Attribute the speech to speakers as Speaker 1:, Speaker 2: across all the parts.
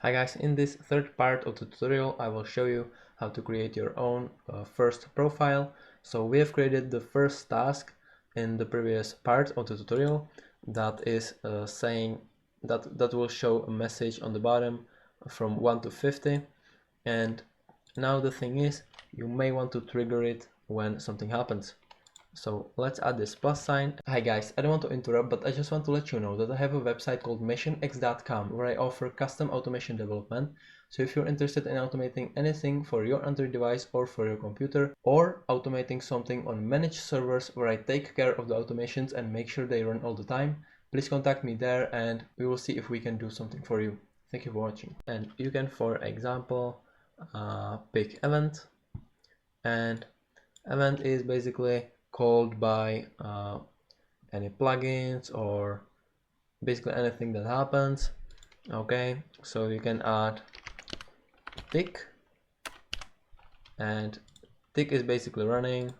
Speaker 1: Hi guys, in this third part of the tutorial I will show you how to create your own first profile. So we have created the first task in the previous part of the tutorial that is saying that will show a message on the bottom from 1 to 50, and now the thing is you may want to trigger it when something happens. So let's add this plus sign. Hi guys, I don't want to interrupt, but I just want to let you know that I have a website called MationX.com where I offer custom automation development. So if you're interested in automating anything for your Android device or for your computer, or automating something on managed servers where I take care of the automations and make sure they run all the time, please contact me there and we will see if we can do something for you. Thank you for watching. And you can, for example, pick event, and event is basically called by any plugins or basically anything that happens. Okay, so you can add tick, and tick is basically running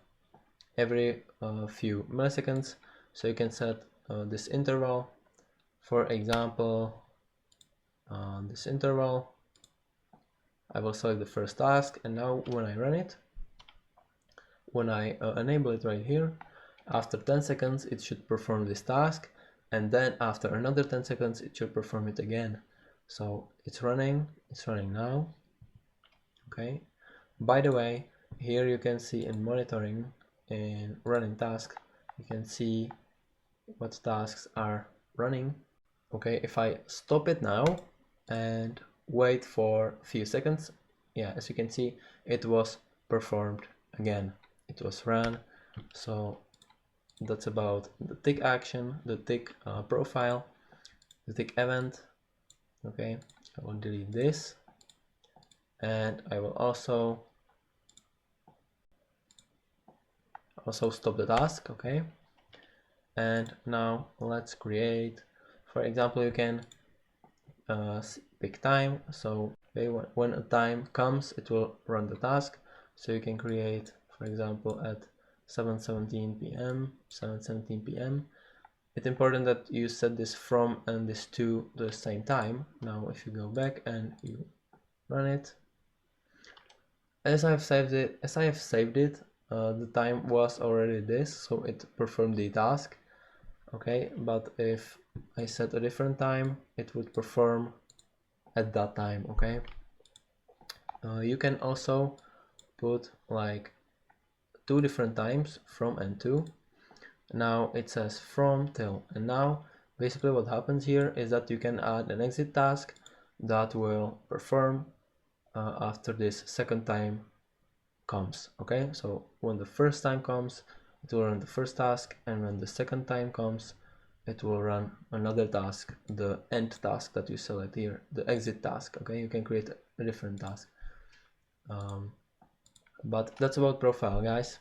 Speaker 1: every few milliseconds. So you can set this interval, for example, this interval. I will select the first task, and now when I run it, when I enable it right here, after 10 seconds it should perform this task, and then after another 10 seconds it should perform it again. So it's running now. Okay, by the way, here you can see in monitoring, in running task, you can see what tasks are running. Okay, if I stop it now and wait for a few seconds, yeah, as you can see, it was performed again. It was run. So that's about the tick action, the tick profile, the tick event. Okay, I will delete this, and I will also stop the task. Okay, and now let's create, for example, you can pick time. So when a time comes, it will run the task. So you can create, for example, at 7:17 p.m. 7:17 p.m. It's important that you set this from and this to the same time. Now if you go back and you run it, as I have saved it, the time was already this, so it performed the task. Okay, but if I set a different time, it would perform at that time. Okay, you can also put like two different times, from and to. Now it says from till, and now basically what happens here is that you can add an exit task that will perform after this second time comes. Okay, so when the first time comes, it will run the first task, and when the second time comes, it will run another task, the end task that you select here, the exit task. Okay, you can create a different task, but that's about profile, guys.